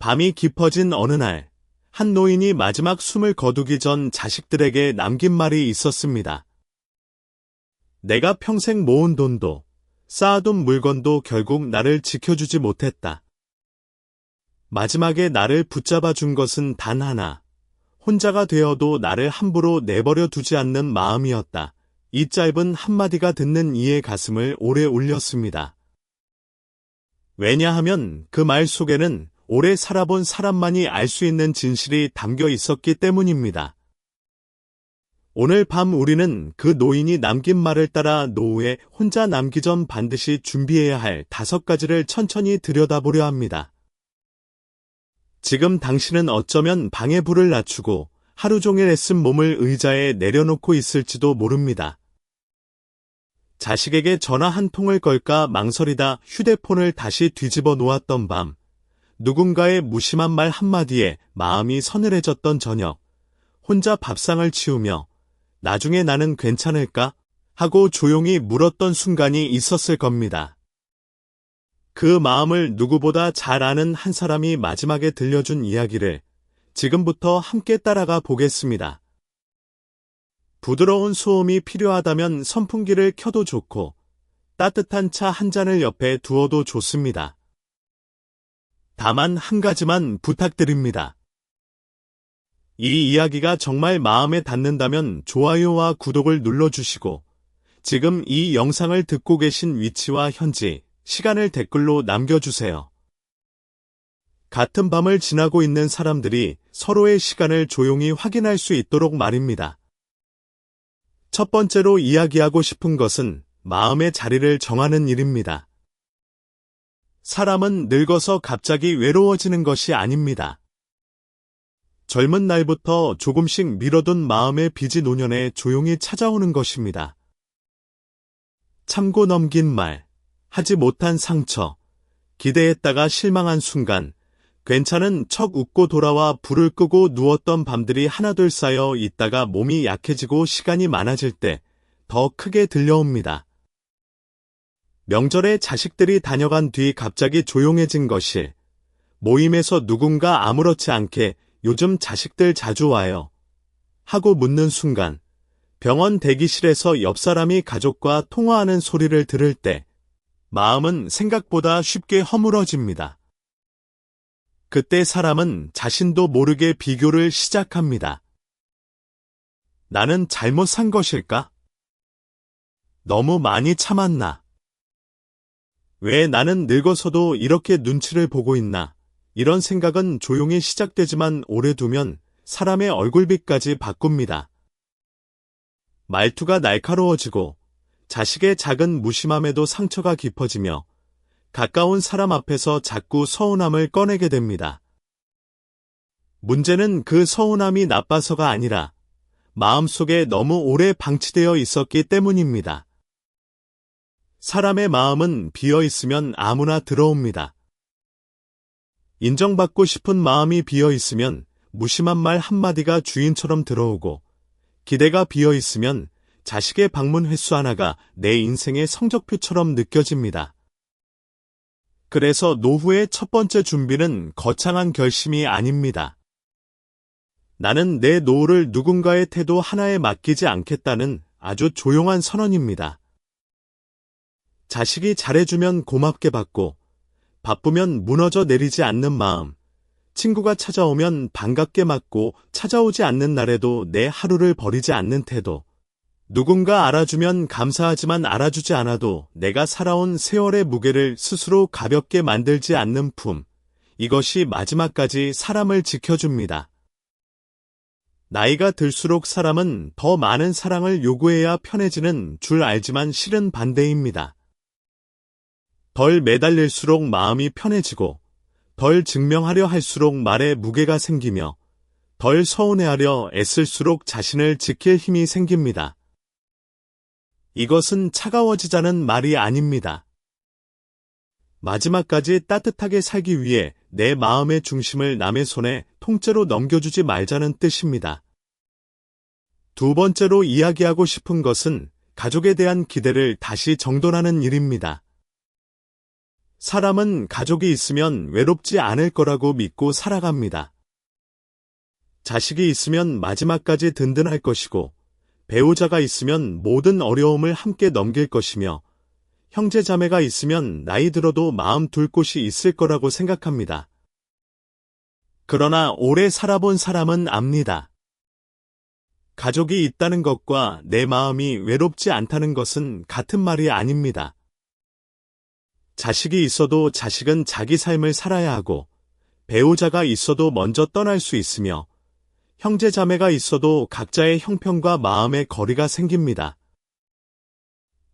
밤이 깊어진 어느 날, 한 노인이 마지막 숨을 거두기 전 자식들에게 남긴 말이 있었습니다. 내가 평생 모은 돈도, 쌓아둔 물건도 결국 나를 지켜주지 못했다. 마지막에 나를 붙잡아 준 것은 단 하나, 혼자가 되어도 나를 함부로 내버려 두지 않는 마음이었다. 이 짧은 한마디가 듣는 이의 가슴을 오래 울렸습니다. 왜냐하면 그 말 속에는 오래 살아본 사람만이 알 수 있는 진실이 담겨 있었기 때문입니다. 오늘 밤 우리는 그 노인이 남긴 말을 따라 노후에 혼자 남기 전 반드시 준비해야 할 5가지를 천천히 들여다보려 합니다. 지금 당신은 어쩌면 방에 불을 낮추고 하루 종일 애쓴 몸을 의자에 내려놓고 있을지도 모릅니다. 자식에게 전화 한 통을 걸까 망설이다 휴대폰을 다시 뒤집어 놓았던 밤, 누군가의 무심한 말 한마디에 마음이 서늘해졌던 저녁, 혼자 밥상을 치우며 나중에 나는 괜찮을까? 하고 조용히 물었던 순간이 있었을 겁니다. 그 마음을 누구보다 잘 아는 한 사람이 마지막에 들려준 이야기를 지금부터 함께 따라가 보겠습니다. 부드러운 소음이 필요하다면 선풍기를 켜도 좋고 따뜻한 차 한 잔을 옆에 두어도 좋습니다. 다만 한 가지만 부탁드립니다. 이 이야기가 정말 마음에 닿는다면 좋아요와 구독을 눌러주시고 지금 이 영상을 듣고 계신 위치와 현지, 시간을 댓글로 남겨주세요. 같은 밤을 지나고 있는 사람들이 서로의 시간을 조용히 확인할 수 있도록 말입니다. 첫 번째로 이야기하고 싶은 것은 마음의 자리를 정하는 일입니다. 사람은 늙어서 갑자기 외로워지는 것이 아닙니다. 젊은 날부터 조금씩 미뤄둔 마음의 빚이 노년에 조용히 찾아오는 것입니다. 참고 넘긴 말, 하지 못한 상처, 기대했다가 실망한 순간, 괜찮은 척 웃고 돌아와 불을 끄고 누웠던 밤들이 하나둘 쌓여 있다가 몸이 약해지고 시간이 많아질 때 더 크게 들려옵니다. 명절에 자식들이 다녀간 뒤 갑자기 조용해진 것이, 모임에서 누군가 아무렇지 않게 요즘 자식들 자주 와요 하고 묻는 순간, 병원 대기실에서 옆 사람이 가족과 통화하는 소리를 들을 때 마음은 생각보다 쉽게 허물어집니다. 그때 사람은 자신도 모르게 비교를 시작합니다. 나는 잘못 산 것일까? 너무 많이 참았나? 왜 나는 늙어서도 이렇게 눈치를 보고 있나? 이런 생각은 조용히 시작되지만 오래 두면 사람의 얼굴빛까지 바꿉니다. 말투가 날카로워지고 자식의 작은 무심함에도 상처가 깊어지며 가까운 사람 앞에서 자꾸 서운함을 꺼내게 됩니다. 문제는 그 서운함이 나빠서가 아니라 마음속에 너무 오래 방치되어 있었기 때문입니다. 사람의 마음은 비어 있으면 아무나 들어옵니다. 인정받고 싶은 마음이 비어 있으면 무심한 말 한마디가 주인처럼 들어오고, 기대가 비어 있으면 자식의 방문 횟수 하나가 내 인생의 성적표처럼 느껴집니다. 그래서 노후의 첫 번째 준비는 거창한 결심이 아닙니다. 나는 내 노후를 누군가의 태도 하나에 맡기지 않겠다는 아주 조용한 선언입니다. 자식이 잘해주면 고맙게 받고, 바쁘면 무너져 내리지 않는 마음, 친구가 찾아오면 반갑게 맞고 찾아오지 않는 날에도 내 하루를 버리지 않는 태도, 누군가 알아주면 감사하지만 알아주지 않아도 내가 살아온 세월의 무게를 스스로 가볍게 만들지 않는 품, 이것이 마지막까지 사람을 지켜줍니다. 나이가 들수록 사람은 더 많은 사랑을 요구해야 편해지는 줄 알지만 실은 반대입니다. 덜 매달릴수록 마음이 편해지고, 덜 증명하려 할수록 말에 무게가 생기며, 덜 서운해하려 애쓸수록 자신을 지킬 힘이 생깁니다. 이것은 차가워지자는 말이 아닙니다. 마지막까지 따뜻하게 살기 위해 내 마음의 중심을 남의 손에 통째로 넘겨주지 말자는 뜻입니다. 두 번째로 이야기하고 싶은 것은 가족에 대한 기대를 다시 정돈하는 일입니다. 사람은 가족이 있으면 외롭지 않을 거라고 믿고 살아갑니다. 자식이 있으면 마지막까지 든든할 것이고, 배우자가 있으면 모든 어려움을 함께 넘길 것이며, 형제 자매가 있으면 나이 들어도 마음 둘 곳이 있을 거라고 생각합니다. 그러나 오래 살아본 사람은 압니다. 가족이 있다는 것과 내 마음이 외롭지 않다는 것은 같은 말이 아닙니다. 자식이 있어도 자식은 자기 삶을 살아야 하고, 배우자가 있어도 먼저 떠날 수 있으며, 형제 자매가 있어도 각자의 형편과 마음의 거리가 생깁니다.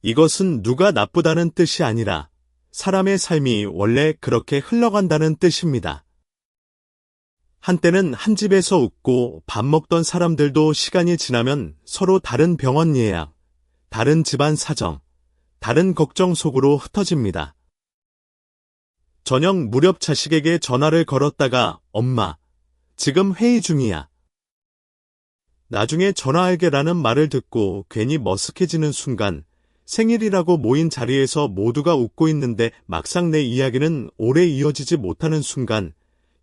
이것은 누가 나쁘다는 뜻이 아니라 사람의 삶이 원래 그렇게 흘러간다는 뜻입니다. 한때는 한 집에서 웃고 밥 먹던 사람들도 시간이 지나면 서로 다른 병원 예약, 다른 집안 사정, 다른 걱정 속으로 흩어집니다. 저녁 무렵 자식에게 전화를 걸었다가 엄마, 지금 회의 중이야. 나중에 전화할게라는 말을 듣고 괜히 머쓱해지는 순간 생일이라고 모인 자리에서 모두가 웃고 있는데 막상 내 이야기는 오래 이어지지 못하는 순간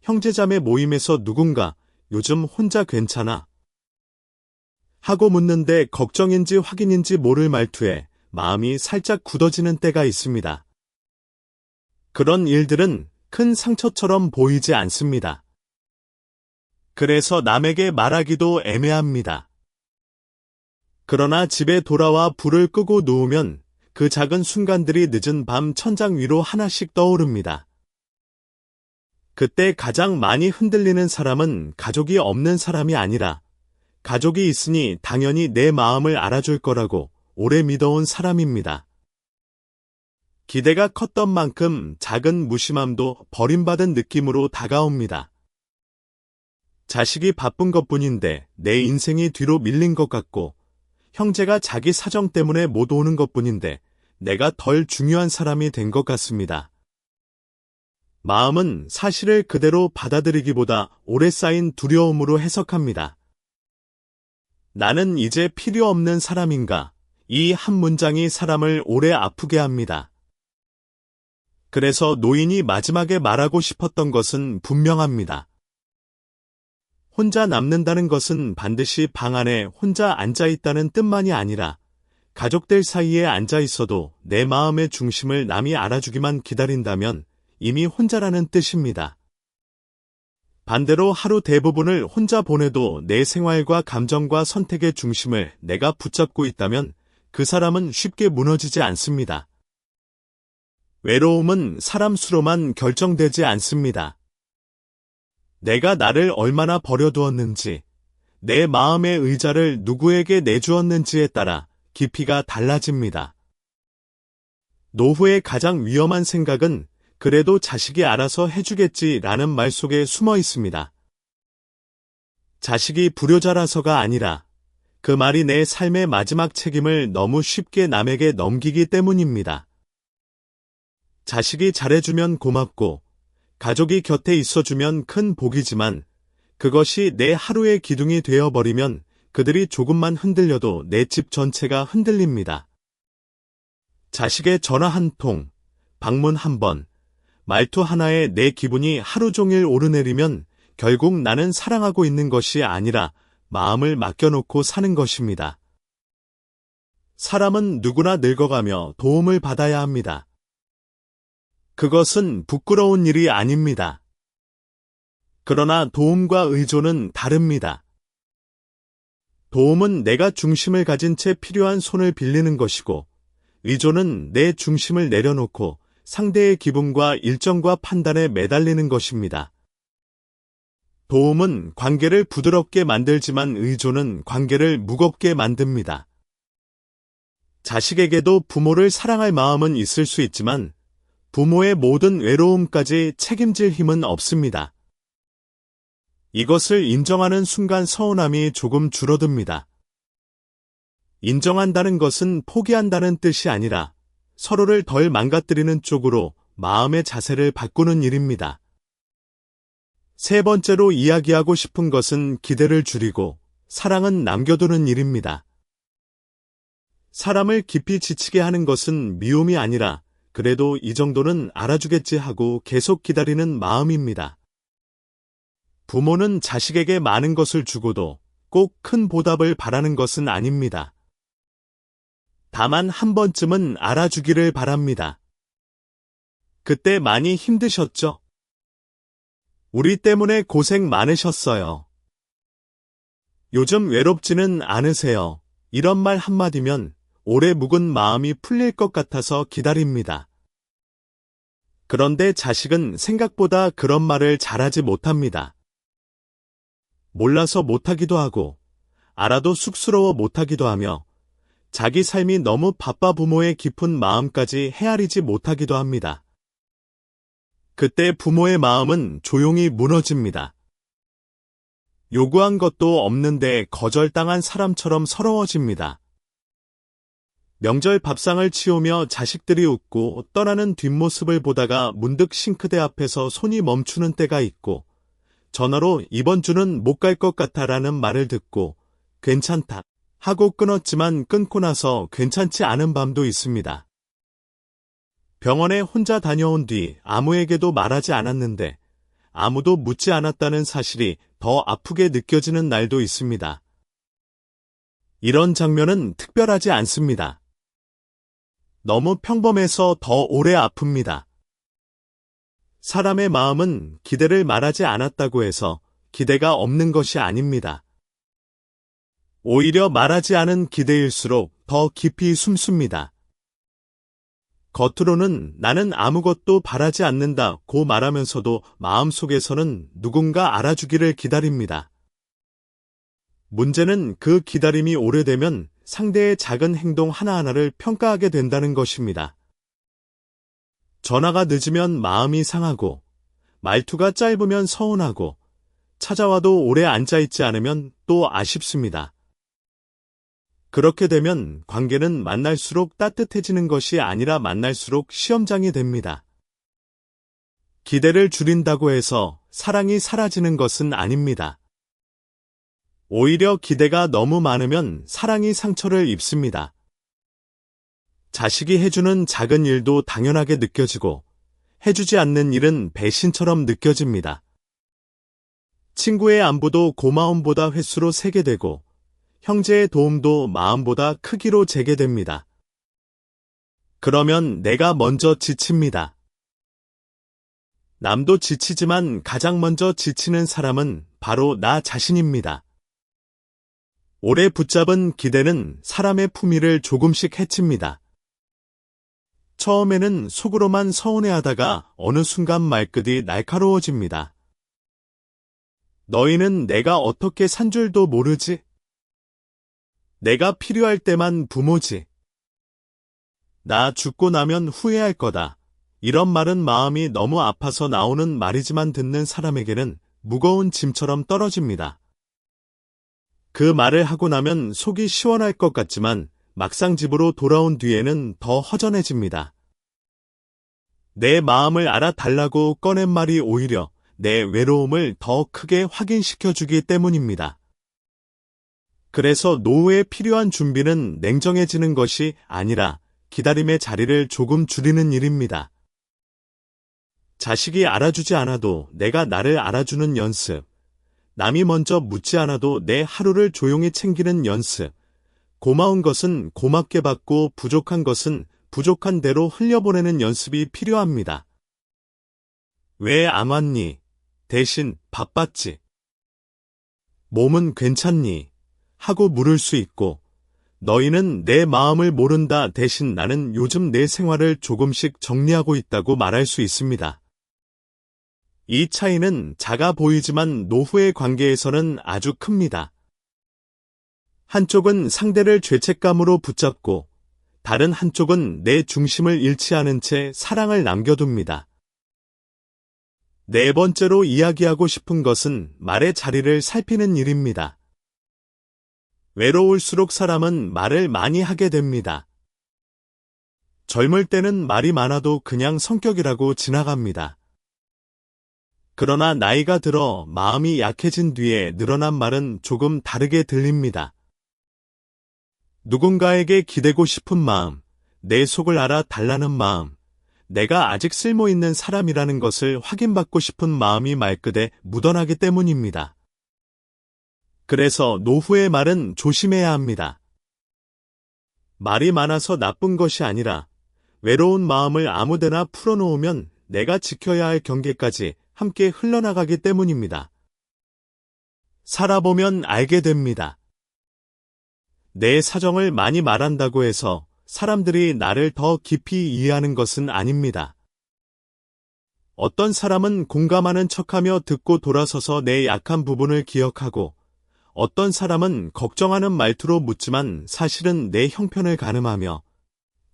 형제자매 모임에서 누군가 요즘 혼자 괜찮아? 하고 묻는데 걱정인지 확인인지 모를 말투에 마음이 살짝 굳어지는 때가 있습니다. 그런 일들은 큰 상처처럼 보이지 않습니다. 그래서 남에게 말하기도 애매합니다. 그러나 집에 돌아와 불을 끄고 누우면 그 작은 순간들이 늦은 밤 천장 위로 하나씩 떠오릅니다. 그때 가장 많이 흔들리는 사람은 가족이 없는 사람이 아니라 가족이 있으니 당연히 내 마음을 알아줄 거라고 오래 믿어온 사람입니다. 기대가 컸던 만큼 작은 무심함도 버림받은 느낌으로 다가옵니다. 자식이 바쁜 것뿐인데 내 인생이 뒤로 밀린 것 같고 형제가 자기 사정 때문에 못 오는 것뿐인데 내가 덜 중요한 사람이 된 것 같습니다. 마음은 사실을 그대로 받아들이기보다 오래 쌓인 두려움으로 해석합니다. 나는 이제 필요 없는 사람인가? 이 한 문장이 사람을 오래 아프게 합니다. 그래서 노인이 마지막에 말하고 싶었던 것은 분명합니다. 혼자 남는다는 것은 반드시 방 안에 혼자 앉아 있다는 뜻만이 아니라 가족들 사이에 앉아 있어도 내 마음의 중심을 남이 알아주기만 기다린다면 이미 혼자라는 뜻입니다. 반대로 하루 대부분을 혼자 보내도 내 생활과 감정과 선택의 중심을 내가 붙잡고 있다면 그 사람은 쉽게 무너지지 않습니다. 외로움은 사람 수로만 결정되지 않습니다. 내가 나를 얼마나 버려두었는지, 내 마음의 의자를 누구에게 내주었는지에 따라 깊이가 달라집니다. 노후의 가장 위험한 생각은 그래도 자식이 알아서 해주겠지라는 말 속에 숨어 있습니다. 자식이 불효자라서가 아니라 그 말이 내 삶의 마지막 책임을 너무 쉽게 남에게 넘기기 때문입니다. 자식이 잘해주면 고맙고 가족이 곁에 있어주면 큰 복이지만 그것이 내 하루의 기둥이 되어버리면 그들이 조금만 흔들려도 내 집 전체가 흔들립니다. 자식의 전화 한 통, 방문 한 번, 말투 하나에 내 기분이 하루 종일 오르내리면 결국 나는 사랑하고 있는 것이 아니라 마음을 맡겨놓고 사는 것입니다. 사람은 누구나 늙어가며 도움을 받아야 합니다. 그것은 부끄러운 일이 아닙니다. 그러나 도움과 의존은 다릅니다. 도움은 내가 중심을 가진 채 필요한 손을 빌리는 것이고, 의존은 내 중심을 내려놓고 상대의 기분과 일정과 판단에 매달리는 것입니다. 도움은 관계를 부드럽게 만들지만 의존은 관계를 무겁게 만듭니다. 자식에게도 부모를 사랑할 마음은 있을 수 있지만 부모의 모든 외로움까지 책임질 힘은 없습니다. 이것을 인정하는 순간 서운함이 조금 줄어듭니다. 인정한다는 것은 포기한다는 뜻이 아니라 서로를 덜 망가뜨리는 쪽으로 마음의 자세를 바꾸는 일입니다. 세 번째로 이야기하고 싶은 것은 기대를 줄이고 사랑은 남겨두는 일입니다. 사람을 깊이 지치게 하는 것은 미움이 아니라 그래도 이 정도는 알아주겠지 하고 계속 기다리는 마음입니다. 부모는 자식에게 많은 것을 주고도 꼭 큰 보답을 바라는 것은 아닙니다. 다만 한 번쯤은 알아주기를 바랍니다. 그때 많이 힘드셨죠? 우리 때문에 고생 많으셨어요. 요즘 외롭지는 않으세요. 이런 말 한마디면 오래 묵은 마음이 풀릴 것 같아서 기다립니다. 그런데 자식은 생각보다 그런 말을 잘하지 못합니다. 몰라서 못하기도 하고, 알아도 쑥스러워 못하기도 하며, 자기 삶이 너무 바빠 부모의 깊은 마음까지 헤아리지 못하기도 합니다. 그때 부모의 마음은 조용히 무너집니다. 요구한 것도 없는데 거절당한 사람처럼 서러워집니다. 명절 밥상을 치우며 자식들이 웃고 떠나는 뒷모습을 보다가 문득 싱크대 앞에서 손이 멈추는 때가 있고, 전화로 이번 주는 못 갈 것 같아라는 말을 듣고 괜찮다 하고 끊었지만 끊고 나서 괜찮지 않은 밤도 있습니다. 병원에 혼자 다녀온 뒤 아무에게도 말하지 않았는데 아무도 묻지 않았다는 사실이 더 아프게 느껴지는 날도 있습니다. 이런 장면은 특별하지 않습니다. 너무 평범해서 더 오래 아픕니다. 사람의 마음은 기대를 말하지 않았다고 해서 기대가 없는 것이 아닙니다. 오히려 말하지 않은 기대일수록 더 깊이 숨습니다. 겉으로는 나는 아무것도 바라지 않는다고 말하면서도 마음속에서는 누군가 알아주기를 기다립니다. 문제는 그 기다림이 오래되면 상대의 작은 행동 하나하나를 평가하게 된다는 것입니다. 전화가 늦으면 마음이 상하고, 말투가 짧으면 서운하고, 찾아와도 오래 앉아있지 않으면 또 아쉽습니다. 그렇게 되면 관계는 만날수록 따뜻해지는 것이 아니라 만날수록 시험장이 됩니다. 기대를 줄인다고 해서 사랑이 사라지는 것은 아닙니다. 오히려 기대가 너무 많으면 사랑이 상처를 입습니다. 자식이 해주는 작은 일도 당연하게 느껴지고 해주지 않는 일은 배신처럼 느껴집니다. 친구의 안부도 고마움보다 횟수로 세게 되고 형제의 도움도 마음보다 크기로 재게 됩니다. 그러면 내가 먼저 지칩니다. 남도 지치지만 가장 먼저 지치는 사람은 바로 나 자신입니다. 오래 붙잡은 기대는 사람의 품위를 조금씩 해칩니다. 처음에는 속으로만 서운해하다가 어느 순간 말끝이 날카로워집니다. 너희는 내가 어떻게 산 줄도 모르지? 내가 필요할 때만 부모지. 나 죽고 나면 후회할 거다. 이런 말은 마음이 너무 아파서 나오는 말이지만 듣는 사람에게는 무거운 짐처럼 떨어집니다. 그 말을 하고 나면 속이 시원할 것 같지만 막상 집으로 돌아온 뒤에는 더 허전해집니다. 내 마음을 알아달라고 꺼낸 말이 오히려 내 외로움을 더 크게 확인시켜주기 때문입니다. 그래서 노후에 필요한 준비는 냉정해지는 것이 아니라 기다림의 자리를 조금 줄이는 일입니다. 자식이 알아주지 않아도 내가 나를 알아주는 연습, 남이 먼저 묻지 않아도 내 하루를 조용히 챙기는 연습, 고마운 것은 고맙게 받고 부족한 것은 부족한 대로 흘려보내는 연습이 필요합니다. 왜 안 왔니? 대신 바빴지. 몸은 괜찮니? 하고 물을 수 있고, 너희는 내 마음을 모른다 대신 나는 요즘 내 생활을 조금씩 정리하고 있다고 말할 수 있습니다. 이 차이는 작아 보이지만 노후의 관계에서는 아주 큽니다. 한쪽은 상대를 죄책감으로 붙잡고 다른 한쪽은 내 중심을 잃지 않은 채 사랑을 남겨둡니다. 네 번째로 이야기하고 싶은 것은 말의 자리를 살피는 일입니다. 외로울수록 사람은 말을 많이 하게 됩니다. 젊을 때는 말이 많아도 그냥 성격이라고 지나갑니다. 그러나 나이가 들어 마음이 약해진 뒤에 늘어난 말은 조금 다르게 들립니다. 누군가에게 기대고 싶은 마음, 내 속을 알아 달라는 마음, 내가 아직 쓸모 있는 사람이라는 것을 확인받고 싶은 마음이 말끝에 묻어나기 때문입니다. 그래서 노후의 말은 조심해야 합니다. 말이 많아서 나쁜 것이 아니라 외로운 마음을 아무데나 풀어놓으면 내가 지켜야 할 경계까지 함께 흘러나가기 때문입니다. 살아보면 알게 됩니다. 내 사정을 많이 말한다고 해서 사람들이 나를 더 깊이 이해하는 것은 아닙니다. 어떤 사람은 공감하는 척하며 듣고 돌아서서 내 약한 부분을 기억하고, 어떤 사람은 걱정하는 말투로 묻지만 사실은 내 형편을 가늠하며,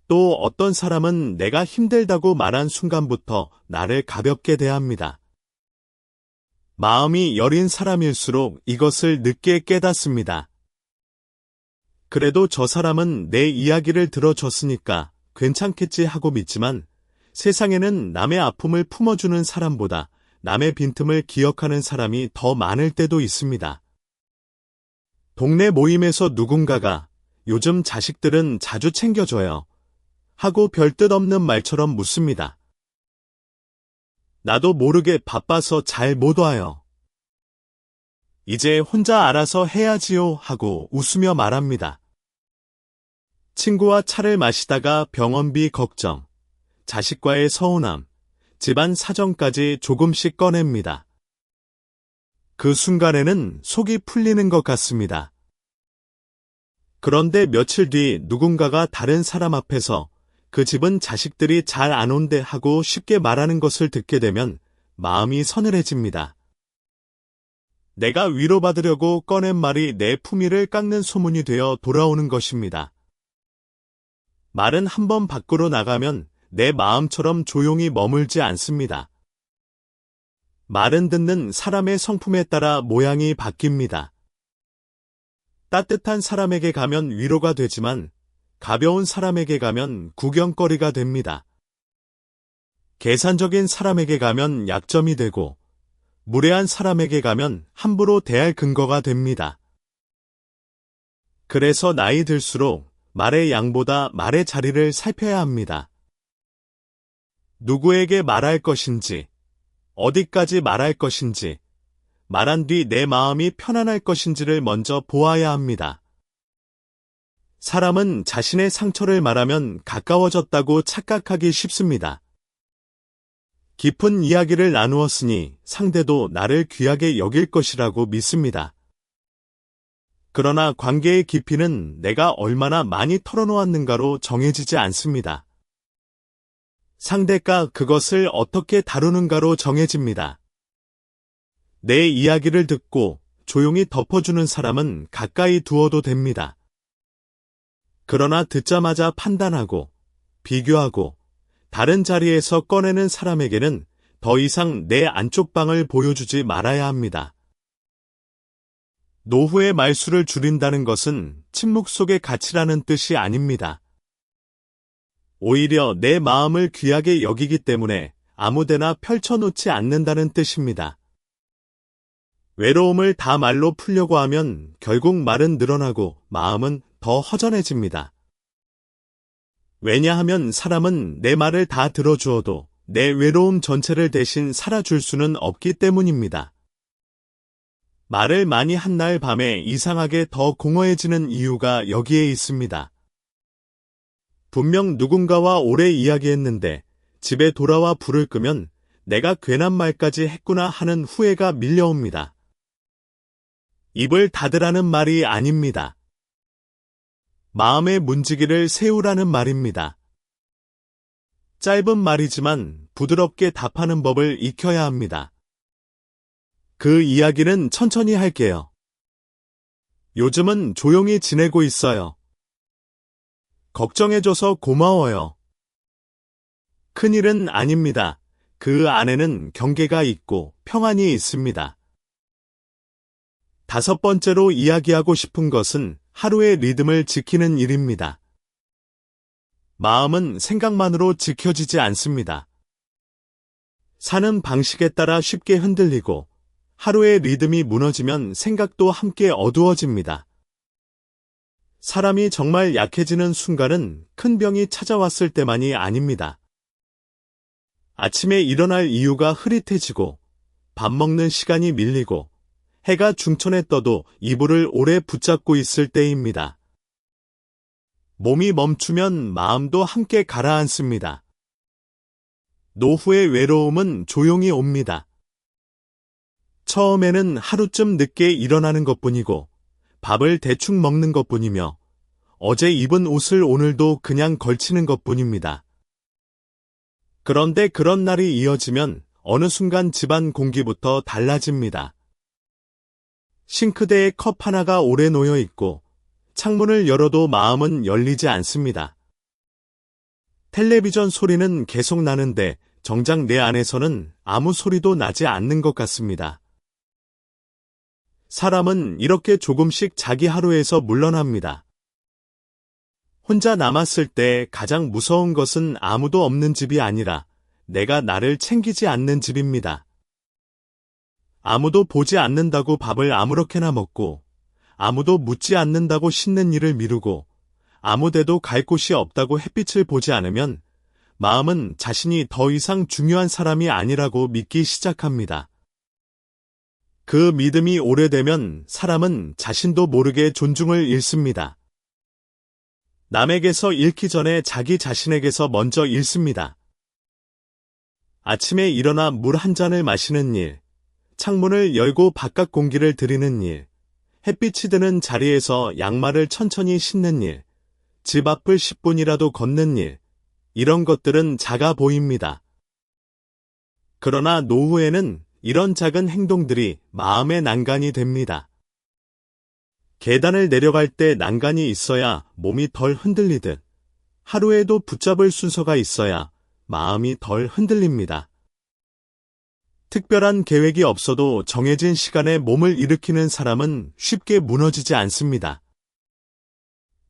또 어떤 사람은 내가 힘들다고 말한 순간부터 나를 가볍게 대합니다. 마음이 여린 사람일수록 이것을 늦게 깨닫습니다. 그래도 저 사람은 내 이야기를 들어줬으니까 괜찮겠지 하고 믿지만, 세상에는 남의 아픔을 품어주는 사람보다 남의 빈틈을 기억하는 사람이 더 많을 때도 있습니다. 동네 모임에서 누군가가 요즘 자식들은 자주 챙겨줘요 하고 별뜻 없는 말처럼 묻습니다. 나도 모르게 바빠서 잘 못 와요. 이제 혼자 알아서 해야지요 하고 웃으며 말합니다. 친구와 차를 마시다가 병원비 걱정, 자식과의 서운함, 집안 사정까지 조금씩 꺼냅니다. 그 순간에는 속이 풀리는 것 같습니다. 그런데 며칠 뒤 누군가가 다른 사람 앞에서 그 집은 자식들이 잘 안 온대 하고 쉽게 말하는 것을 듣게 되면 마음이 서늘해집니다. 내가 위로받으려고 꺼낸 말이 내 품위를 깎는 소문이 되어 돌아오는 것입니다. 말은 한번 밖으로 나가면 내 마음처럼 조용히 머물지 않습니다. 말은 듣는 사람의 성품에 따라 모양이 바뀝니다. 따뜻한 사람에게 가면 위로가 되지만 가벼운 사람에게 가면 구경거리가 됩니다. 계산적인 사람에게 가면 약점이 되고 무례한 사람에게 가면 함부로 대할 근거가 됩니다. 그래서 나이 들수록 말의 양보다 말의 자리를 살펴야 합니다. 누구에게 말할 것인지, 어디까지 말할 것인지, 말한 뒤 내 마음이 편안할 것인지를 먼저 보아야 합니다. 사람은 자신의 상처를 말하면 가까워졌다고 착각하기 쉽습니다. 깊은 이야기를 나누었으니 상대도 나를 귀하게 여길 것이라고 믿습니다. 그러나 관계의 깊이는 내가 얼마나 많이 털어놓았는가로 정해지지 않습니다. 상대가 그것을 어떻게 다루는가로 정해집니다. 내 이야기를 듣고 조용히 덮어주는 사람은 가까이 두어도 됩니다. 그러나 듣자마자 판단하고, 비교하고, 다른 자리에서 꺼내는 사람에게는 더 이상 내 안쪽 방을 보여주지 말아야 합니다. 노후의 말수를 줄인다는 것은 침묵 속의 가치라는 뜻이 아닙니다. 오히려 내 마음을 귀하게 여기기 때문에 아무데나 펼쳐놓지 않는다는 뜻입니다. 외로움을 다 말로 풀려고 하면 결국 말은 늘어나고 마음은 더 허전해집니다. 왜냐하면 사람은 내 말을 다 들어주어도 내 외로움 전체를 대신 살아줄 수는 없기 때문입니다. 말을 많이 한 날 밤에 이상하게 더 공허해지는 이유가 여기에 있습니다. 분명 누군가와 오래 이야기했는데 집에 돌아와 불을 끄면 내가 괜한 말까지 했구나 하는 후회가 밀려옵니다. 입을 닫으라는 말이 아닙니다. 마음의 문지기를 세우라는 말입니다. 짧은 말이지만 부드럽게 답하는 법을 익혀야 합니다. 그 이야기는 천천히 할게요. 요즘은 조용히 지내고 있어요. 걱정해줘서 고마워요. 큰일은 아닙니다. 그 안에는 경계가 있고 평안이 있습니다. 5번째로 이야기하고 싶은 것은 하루의 리듬을 지키는 일입니다. 마음은 생각만으로 지켜지지 않습니다. 사는 방식에 따라 쉽게 흔들리고 하루의 리듬이 무너지면 생각도 함께 어두워집니다. 사람이 정말 약해지는 순간은 큰 병이 찾아왔을 때만이 아닙니다. 아침에 일어날 이유가 흐릿해지고 밥 먹는 시간이 밀리고 해가 중천에 떠도 이불을 오래 붙잡고 있을 때입니다. 몸이 멈추면 마음도 함께 가라앉습니다. 노후의 외로움은 조용히 옵니다. 처음에는 하루쯤 늦게 일어나는 것뿐이고 밥을 대충 먹는 것뿐이며 어제 입은 옷을 오늘도 그냥 걸치는 것뿐입니다. 그런데 그런 날이 이어지면 어느 순간 집안 공기부터 달라집니다. 싱크대에 컵 하나가 오래 놓여 있고 창문을 열어도 마음은 열리지 않습니다. 텔레비전 소리는 계속 나는데 정작 내 안에서는 아무 소리도 나지 않는 것 같습니다. 사람은 이렇게 조금씩 자기 하루에서 물러납니다. 혼자 남았을 때 가장 무서운 것은 아무도 없는 집이 아니라 내가 나를 챙기지 않는 집입니다. 아무도 보지 않는다고 밥을 아무렇게나 먹고, 아무도 묻지 않는다고 씻는 일을 미루고, 아무데도 갈 곳이 없다고 햇빛을 보지 않으면 마음은 자신이 더 이상 중요한 사람이 아니라고 믿기 시작합니다. 그 믿음이 오래되면 사람은 자신도 모르게 존중을 잃습니다. 남에게서 잃기 전에 자기 자신에게서 먼저 잃습니다. 아침에 일어나 물 한 잔을 마시는 일, 창문을 열고 바깥 공기를 들이는 일, 햇빛이 드는 자리에서 양말을 천천히 신는 일, 집 앞을 10분이라도 걷는 일, 이런 것들은 작아 보입니다. 그러나 노후에는 이런 작은 행동들이 마음의 난간이 됩니다. 계단을 내려갈 때 난간이 있어야 몸이 덜 흔들리듯 하루에도 붙잡을 순서가 있어야 마음이 덜 흔들립니다. 특별한 계획이 없어도 정해진 시간에 몸을 일으키는 사람은 쉽게 무너지지 않습니다.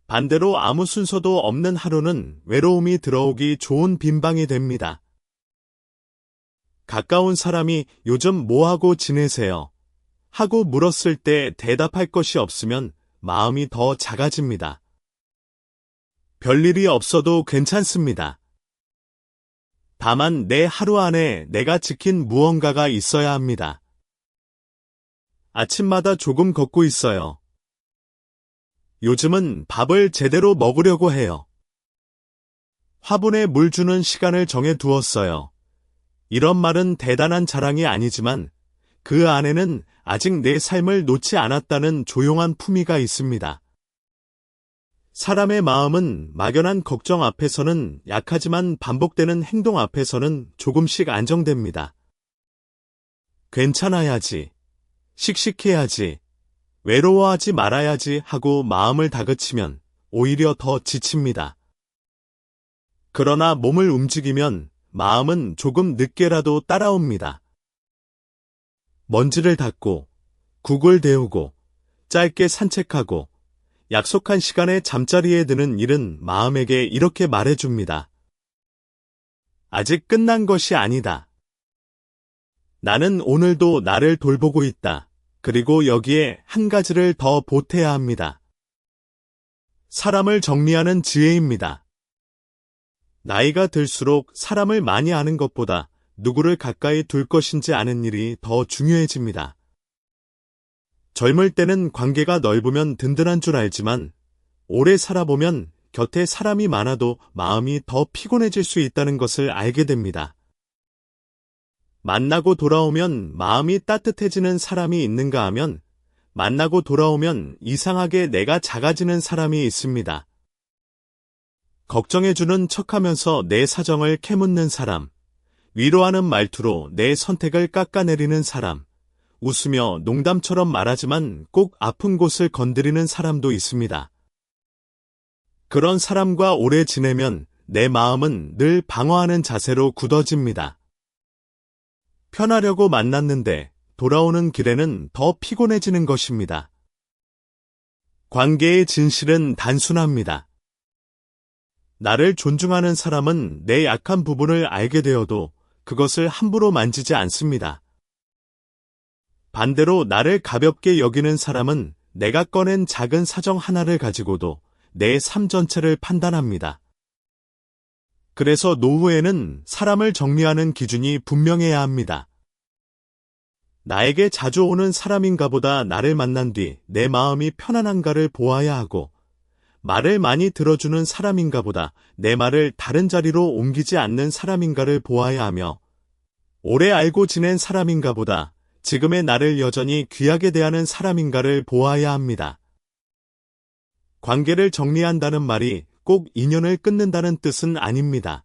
반대로 아무 순서도 없는 하루는 외로움이 들어오기 좋은 빈방이 됩니다. 가까운 사람이 요즘 뭐하고 지내세요? 하고 물었을 때 대답할 것이 없으면 마음이 더 작아집니다. 별일이 없어도 괜찮습니다. 다만 내 하루 안에 내가 지킨 무언가가 있어야 합니다. 아침마다 조금 걷고 있어요. 요즘은 밥을 제대로 먹으려고 해요. 화분에 물 주는 시간을 정해 두었어요. 이런 말은 대단한 자랑이 아니지만 그 안에는 아직 내 삶을 놓지 않았다는 조용한 품위가 있습니다. 사람의 마음은 막연한 걱정 앞에서는 약하지만 반복되는 행동 앞에서는 조금씩 안정됩니다. 괜찮아야지, 씩씩해야지, 외로워하지 말아야지 하고 마음을 다그치면 오히려 더 지칩니다. 그러나 몸을 움직이면 마음은 조금 늦게라도 따라옵니다. 먼지를 닦고, 국을 데우고, 짧게 산책하고, 약속한 시간에 잠자리에 드는 일은 마음에게 이렇게 말해줍니다. 아직 끝난 것이 아니다. 나는 오늘도 나를 돌보고 있다. 그리고 여기에 한 가지를 더 보태야 합니다. 사람을 정리하는 지혜입니다. 나이가 들수록 사람을 많이 아는 것보다 누구를 가까이 둘 것인지 아는 일이 더 중요해집니다. 젊을 때는 관계가 넓으면 든든한 줄 알지만 오래 살아보면 곁에 사람이 많아도 마음이 더 피곤해질 수 있다는 것을 알게 됩니다. 만나고 돌아오면 마음이 따뜻해지는 사람이 있는가 하면 만나고 돌아오면 이상하게 내가 작아지는 사람이 있습니다. 걱정해주는 척하면서 내 사정을 캐묻는 사람, 위로하는 말투로 내 선택을 깎아내리는 사람, 웃으며 농담처럼 말하지만 꼭 아픈 곳을 건드리는 사람도 있습니다. 그런 사람과 오래 지내면 내 마음은 늘 방어하는 자세로 굳어집니다. 편하려고 만났는데 돌아오는 길에는 더 피곤해지는 것입니다. 관계의 진실은 단순합니다. 나를 존중하는 사람은 내 약한 부분을 알게 되어도 그것을 함부로 만지지 않습니다. 반대로 나를 가볍게 여기는 사람은 내가 꺼낸 작은 사정 하나를 가지고도 내 삶 전체를 판단합니다. 그래서 노후에는 사람을 정리하는 기준이 분명해야 합니다. 나에게 자주 오는 사람인가 보다 나를 만난 뒤 내 마음이 편안한가를 보아야 하고, 말을 많이 들어주는 사람인가 보다 내 말을 다른 자리로 옮기지 않는 사람인가를 보아야 하며, 오래 알고 지낸 사람인가 보다 지금의 나를 여전히 귀하게 대하는 사람인가를 보아야 합니다. 관계를 정리한다는 말이 꼭 인연을 끊는다는 뜻은 아닙니다.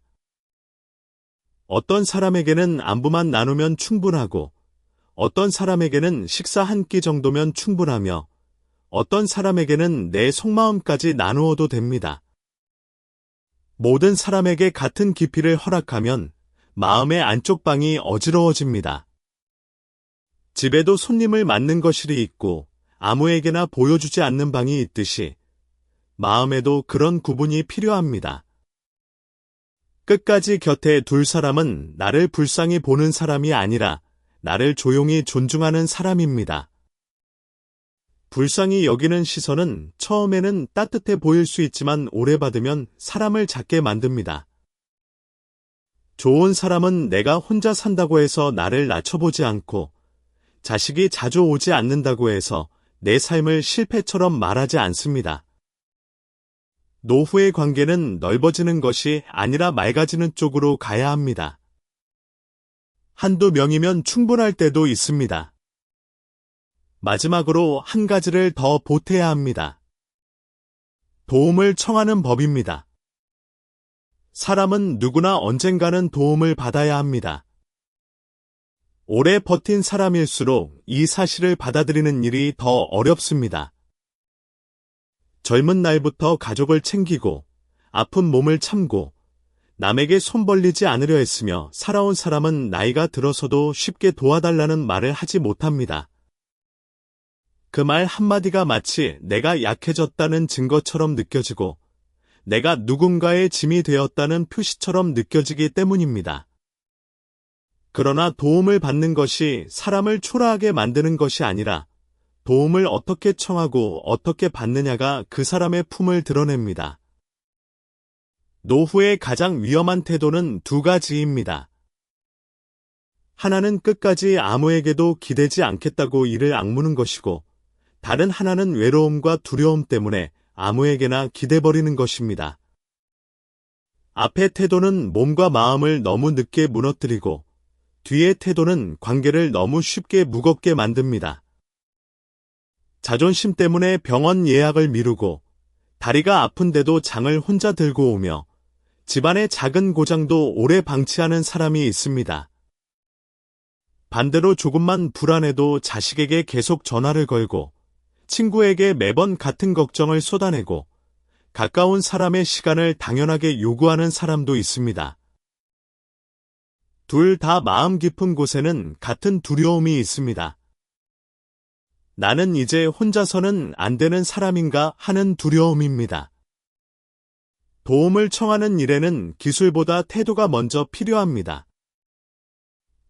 어떤 사람에게는 안부만 나누면 충분하고, 어떤 사람에게는 식사 한 끼 정도면 충분하며, 어떤 사람에게는 내 속마음까지 나누어도 됩니다. 모든 사람에게 같은 깊이를 허락하면 마음의 안쪽 방이 어지러워집니다. 집에도 손님을 맞는 거실이 있고 아무에게나 보여주지 않는 방이 있듯이 마음에도 그런 구분이 필요합니다. 끝까지 곁에 둘 사람은 나를 불쌍히 보는 사람이 아니라 나를 조용히 존중하는 사람입니다. 불쌍히 여기는 시선은 처음에는 따뜻해 보일 수 있지만 오래 받으면 사람을 작게 만듭니다. 좋은 사람은 내가 혼자 산다고 해서 나를 낮춰보지 않고, 자식이 자주 오지 않는다고 해서 내 삶을 실패처럼 말하지 않습니다. 노후의 관계는 넓어지는 것이 아니라 맑아지는 쪽으로 가야 합니다. 한두 명이면 충분할 때도 있습니다. 마지막으로 한 가지를 더 보태야 합니다. 도움을 청하는 법입니다. 사람은 누구나 언젠가는 도움을 받아야 합니다. 오래 버틴 사람일수록 이 사실을 받아들이는 일이 더 어렵습니다. 젊은 날부터 가족을 챙기고 아픈 몸을 참고 남에게 손 벌리지 않으려 했으며 살아온 사람은 나이가 들어서도 쉽게 도와달라는 말을 하지 못합니다. 그 말 한마디가 마치 내가 약해졌다는 증거처럼 느껴지고 내가 누군가의 짐이 되었다는 표시처럼 느껴지기 때문입니다. 그러나 도움을 받는 것이 사람을 초라하게 만드는 것이 아니라 도움을 어떻게 청하고 어떻게 받느냐가 그 사람의 품을 드러냅니다. 노후의 가장 위험한 태도는 두 가지입니다. 하나는 끝까지 아무에게도 기대지 않겠다고 이를 악무는 것이고, 다른 하나는 외로움과 두려움 때문에 아무에게나 기대버리는 것입니다. 앞의 태도는 몸과 마음을 너무 늦게 무너뜨리고, 뒤의 태도는 관계를 너무 쉽게 무겁게 만듭니다. 자존심 때문에 병원 예약을 미루고, 다리가 아픈데도 장을 혼자 들고 오며, 집안의 작은 고장도 오래 방치하는 사람이 있습니다. 반대로 조금만 불안해도 자식에게 계속 전화를 걸고, 친구에게 매번 같은 걱정을 쏟아내고, 가까운 사람의 시간을 당연하게 요구하는 사람도 있습니다. 둘 다 마음 깊은 곳에는 같은 두려움이 있습니다. 나는 이제 혼자서는 안 되는 사람인가 하는 두려움입니다. 도움을 청하는 일에는 기술보다 태도가 먼저 필요합니다.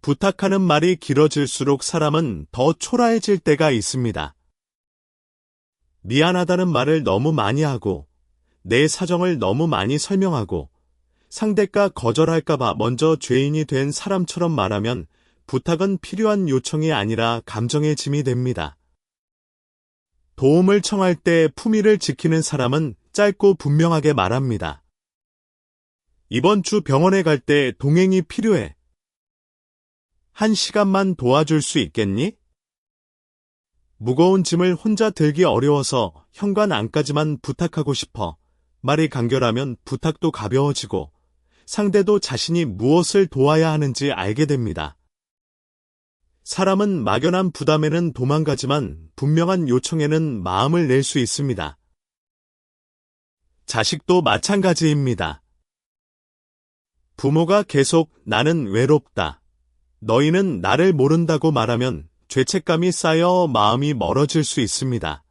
부탁하는 말이 길어질수록 사람은 더 초라해질 때가 있습니다. 미안하다는 말을 너무 많이 하고, 내 사정을 너무 많이 설명하고, 상대가 거절할까봐 먼저 죄인이 된 사람처럼 말하면 부탁은 필요한 요청이 아니라 감정의 짐이 됩니다. 도움을 청할 때 품위를 지키는 사람은 짧고 분명하게 말합니다. 이번 주 병원에 갈 때 동행이 필요해. 1시간만 도와줄 수 있겠니? 무거운 짐을 혼자 들기 어려워서 현관 안까지만 부탁하고 싶어. 말이 간결하면 부탁도 가벼워지고 상대도 자신이 무엇을 도와야 하는지 알게 됩니다. 사람은 막연한 부담에는 도망가지만 분명한 요청에는 마음을 낼 수 있습니다. 자식도 마찬가지입니다. 부모가 계속 나는 외롭다, 너희는 나를 모른다고 말하면 죄책감이 쌓여 마음이 멀어질 수 있습니다.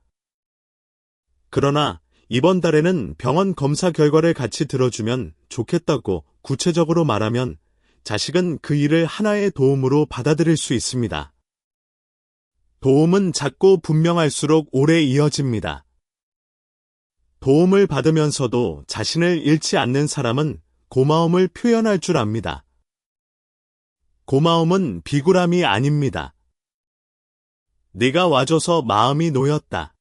그러나 이번 달에는 병원 검사 결과를 같이 들어주면 좋겠다고 구체적으로 말하면 자식은 그 일을 하나의 도움으로 받아들일 수 있습니다. 도움은 작고 분명할수록 오래 이어집니다. 도움을 받으면서도 자신을 잃지 않는 사람은 고마움을 표현할 줄 압니다. 고마움은 비굴함이 아닙니다. 네가 와줘서 마음이 놓였다.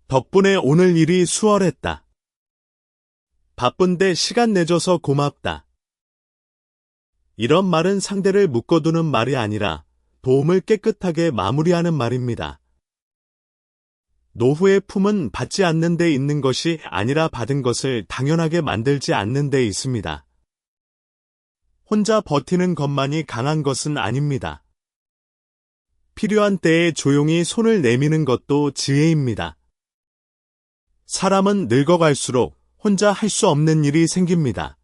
덕분에 오늘 일이 수월했다. 바쁜데 시간 내줘서 고맙다. 이런 말은 상대를 묶어두는 말이 아니라 도움을 깨끗하게 마무리하는 말입니다. 노후의 품은 받지 않는 데 있는 것이 아니라 받은 것을 당연하게 만들지 않는 데 있습니다. 혼자 버티는 것만이 강한 것은 아닙니다. 필요한 때에 조용히 손을 내미는 것도 지혜입니다. 사람은 늙어갈수록 혼자 할 수 없는 일이 생깁니다.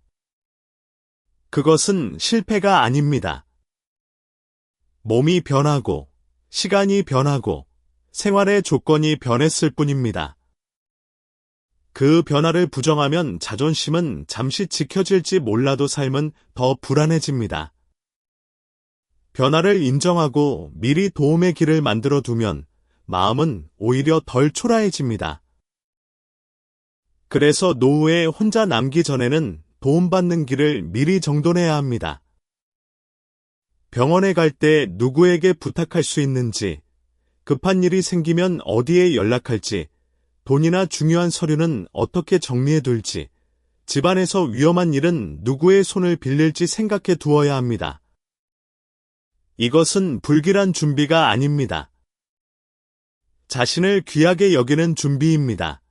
그것은 실패가 아닙니다. 몸이 변하고, 시간이 변하고, 생활의 조건이 변했을 뿐입니다. 그 변화를 부정하면 자존심은 잠시 지켜질지 몰라도 삶은 더 불안해집니다. 변화를 인정하고 미리 도움의 길을 만들어 두면 마음은 오히려 덜 초라해집니다. 그래서 노후에 혼자 남기 전에는 도움받는 길을 미리 정돈해야 합니다. 병원에 갈 때 누구에게 부탁할 수 있는지, 급한 일이 생기면 어디에 연락할지, 돈이나 중요한 서류는 어떻게 정리해둘지, 집안에서 위험한 일은 누구의 손을 빌릴지 생각해 두어야 합니다. 이것은 불길한 준비가 아닙니다. 자신을 귀하게 여기는 준비입니다.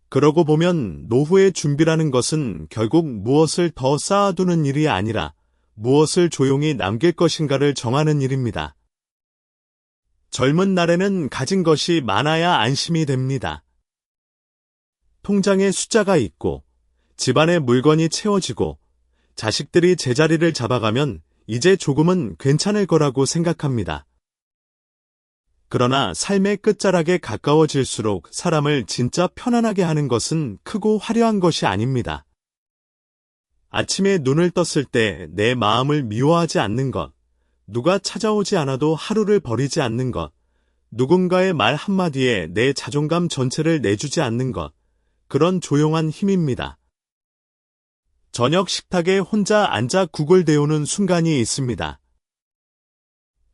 그러고 보면 노후의 준비라는 것은 결국 무엇을 더 쌓아두는 일이 아니라 무엇을 조용히 남길 것인가를 정하는 일입니다. 젊은 날에는 가진 것이 많아야 안심이 됩니다. 통장에 숫자가 있고, 집안의 물건이 채워지고, 자식들이 제자리를 잡아가면 이제 조금은 괜찮을 거라고 생각합니다. 그러나 삶의 끝자락에 가까워질수록 사람을 진짜 편안하게 하는 것은 크고 화려한 것이 아닙니다. 아침에 눈을 떴을 때 내 마음을 미워하지 않는 것, 누가 찾아오지 않아도 하루를 버리지 않는 것, 누군가의 말 한마디에 내 자존감 전체를 내주지 않는 것, 그런 조용한 힘입니다. 저녁 식탁에 혼자 앉아 국을 데우는 순간이 있습니다.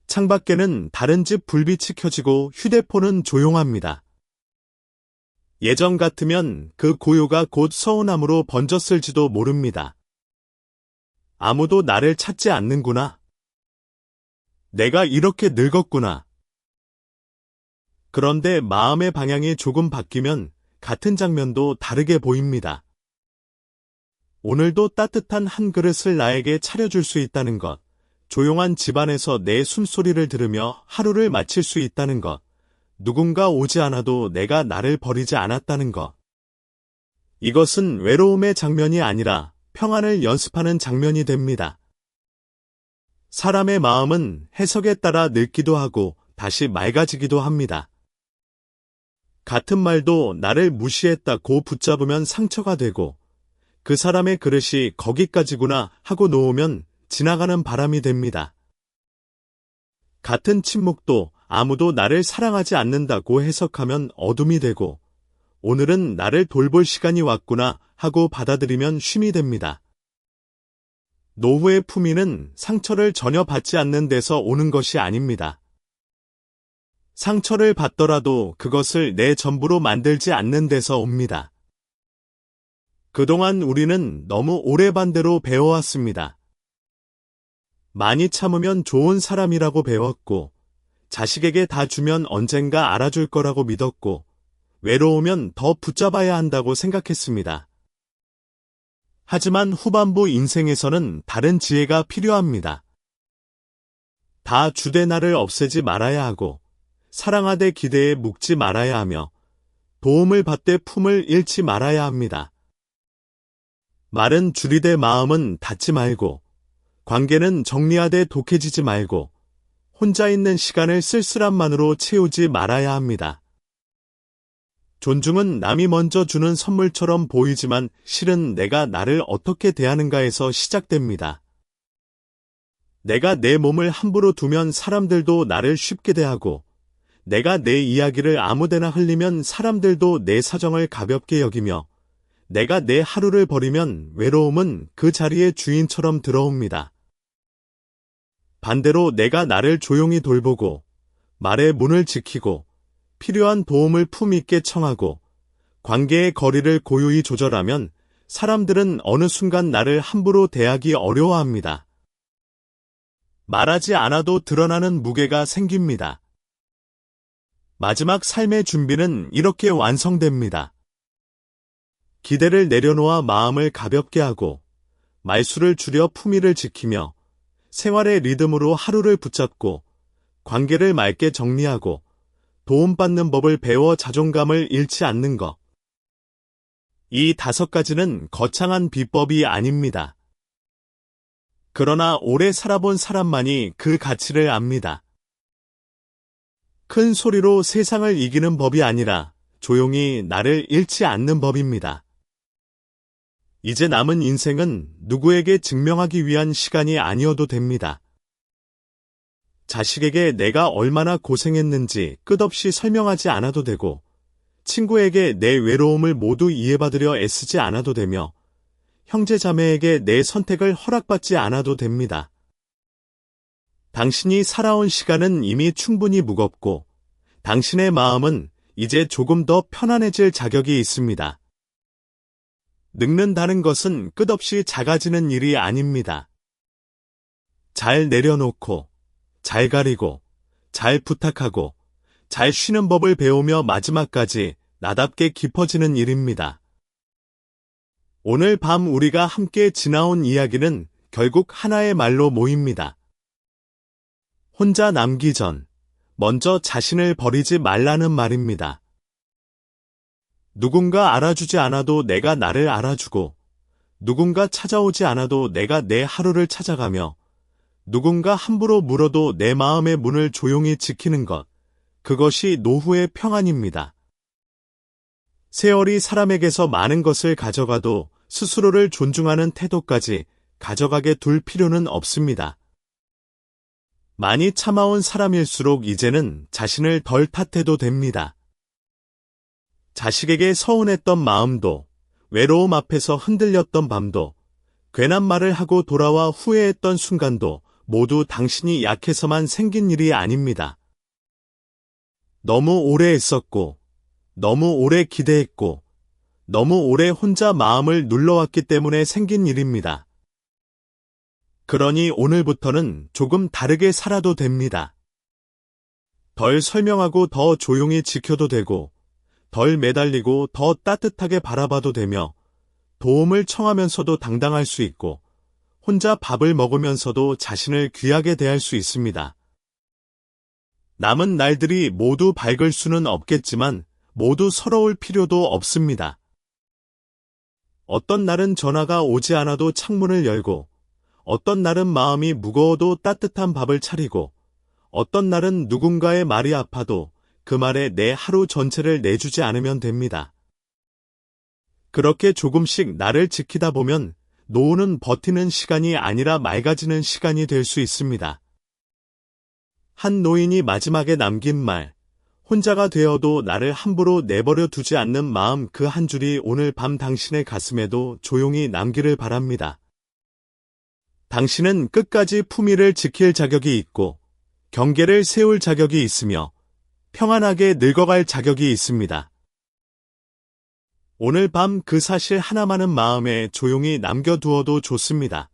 창밖에는 다른 집 불빛이 켜지고 휴대폰은 조용합니다. 예전 같으면 그 고요가 곧 서운함으로 번졌을지도 모릅니다. 아무도 나를 찾지 않는구나. 내가 이렇게 늙었구나. 그런데 마음의 방향이 조금 바뀌면 같은 장면도 다르게 보입니다. 오늘도 따뜻한 한 그릇을 나에게 차려줄 수 있다는 것, 조용한 집안에서 내 숨소리를 들으며 하루를 마칠 수 있다는 것, 누군가 오지 않아도 내가 나를 버리지 않았다는 것. 이것은 외로움의 장면이 아니라 평안을 연습하는 장면이 됩니다. 사람의 마음은 해석에 따라 늙기도 하고 다시 맑아지기도 합니다. 같은 말도 나를 무시했다고 붙잡으면 상처가 되고, 그 사람의 그릇이 거기까지구나 하고 놓으면 지나가는 바람이 됩니다. 같은 침묵도 아무도 나를 사랑하지 않는다고 해석하면 어둠이 되고, 오늘은 나를 돌볼 시간이 왔구나 하고 받아들이면 쉼이 됩니다. 노후의 품위는 상처를 전혀 받지 않는 데서 오는 것이 아닙니다. 상처를 받더라도 그것을 내 전부로 만들지 않는 데서 옵니다. 그동안 우리는 너무 오래 반대로 배워왔습니다. 많이 참으면 좋은 사람이라고 배웠고, 자식에게 다 주면 언젠가 알아줄 거라고 믿었고, 외로우면 더 붙잡아야 한다고 생각했습니다. 하지만 후반부 인생에서는 다른 지혜가 필요합니다. 다 주되 나를 없애지 말아야 하고, 사랑하되 기대에 묵지 말아야 하며, 도움을 받되 품을 잃지 말아야 합니다. 말은 줄이되 마음은 닫지 말고, 관계는 정리하되 독해지지 말고, 혼자 있는 시간을 쓸쓸함만으로 채우지 말아야 합니다. 존중은 남이 먼저 주는 선물처럼 보이지만 실은 내가 나를 어떻게 대하는가에서 시작됩니다. 내가 내 몸을 함부로 두면 사람들도 나를 쉽게 대하고, 내가 내 이야기를 아무데나 흘리면 사람들도 내 사정을 가볍게 여기며, 내가 내 하루를 버리면 외로움은 그 자리의 주인처럼 들어옵니다. 반대로 내가 나를 조용히 돌보고 말의 문을 지키고 필요한 도움을 품 있게 청하고 관계의 거리를 고요히 조절하면 사람들은 어느 순간 나를 함부로 대하기 어려워합니다. 말하지 않아도 드러나는 무게가 생깁니다. 마지막 삶의 준비는 이렇게 완성됩니다. 기대를 내려놓아 마음을 가볍게 하고 말수를 줄여 품위를 지키며 생활의 리듬으로 하루를 붙잡고 관계를 맑게 정리하고 도움받는 법을 배워 자존감을 잃지 않는 것. 이 5가지는 거창한 비법이 아닙니다. 그러나 오래 살아본 사람만이 그 가치를 압니다. 큰 소리로 세상을 이기는 법이 아니라 조용히 나를 잃지 않는 법입니다. 이제 남은 인생은 누구에게 증명하기 위한 시간이 아니어도 됩니다. 자식에게 내가 얼마나 고생했는지 끝없이 설명하지 않아도 되고, 친구에게 내 외로움을 모두 이해받으려 애쓰지 않아도 되며, 형제자매에게 내 선택을 허락받지 않아도 됩니다. 당신이 살아온 시간은 이미 충분히 무겁고, 당신의 마음은 이제 조금 더 편안해질 자격이 있습니다. 늙는다는 것은 끝없이 작아지는 일이 아닙니다. 잘 내려놓고, 잘 가리고, 잘 부탁하고, 잘 쉬는 법을 배우며 마지막까지 나답게 깊어지는 일입니다. 오늘 밤 우리가 함께 지나온 이야기는 결국 하나의 말로 모입니다. 혼자 남기 전, 먼저 자신을 버리지 말라는 말입니다. 누군가 알아주지 않아도 내가 나를 알아주고, 누군가 찾아오지 않아도 내가 내 하루를 찾아가며, 누군가 함부로 물어도 내 마음의 문을 조용히 지키는 것, 그것이 노후의 평안입니다. 세월이 사람에게서 많은 것을 가져가도 스스로를 존중하는 태도까지 가져가게 둘 필요는 없습니다. 많이 참아온 사람일수록 이제는 자신을 덜 탓해도 됩니다. 자식에게 서운했던 마음도, 외로움 앞에서 흔들렸던 밤도, 괜한 말을 하고 돌아와 후회했던 순간도 모두 당신이 약해서만 생긴 일이 아닙니다. 너무 오래 애썼고, 너무 오래 기대했고, 너무 오래 혼자 마음을 눌러왔기 때문에 생긴 일입니다. 그러니 오늘부터는 조금 다르게 살아도 됩니다. 덜 설명하고 더 조용히 지켜도 되고, 덜 매달리고 더 따뜻하게 바라봐도 되며, 도움을 청하면서도 당당할 수 있고, 혼자 밥을 먹으면서도 자신을 귀하게 대할 수 있습니다. 남은 날들이 모두 밝을 수는 없겠지만, 모두 서러울 필요도 없습니다. 어떤 날은 전화가 오지 않아도 창문을 열고, 어떤 날은 마음이 무거워도 따뜻한 밥을 차리고, 어떤 날은 누군가의 말이 아파도 그 말에 내 하루 전체를 내주지 않으면 됩니다. 그렇게 조금씩 나를 지키다 보면 노후는 버티는 시간이 아니라 맑아지는 시간이 될 수 있습니다. 한 노인이 마지막에 남긴 말, 혼자가 되어도 나를 함부로 내버려 두지 않는 마음, 그 한 줄이 오늘 밤 당신의 가슴에도 조용히 남기를 바랍니다. 당신은 끝까지 품위를 지킬 자격이 있고, 경계를 세울 자격이 있으며, 평안하게 늙어갈 자격이 있습니다. 오늘 밤 그 사실 하나만은 마음에 조용히 남겨두어도 좋습니다.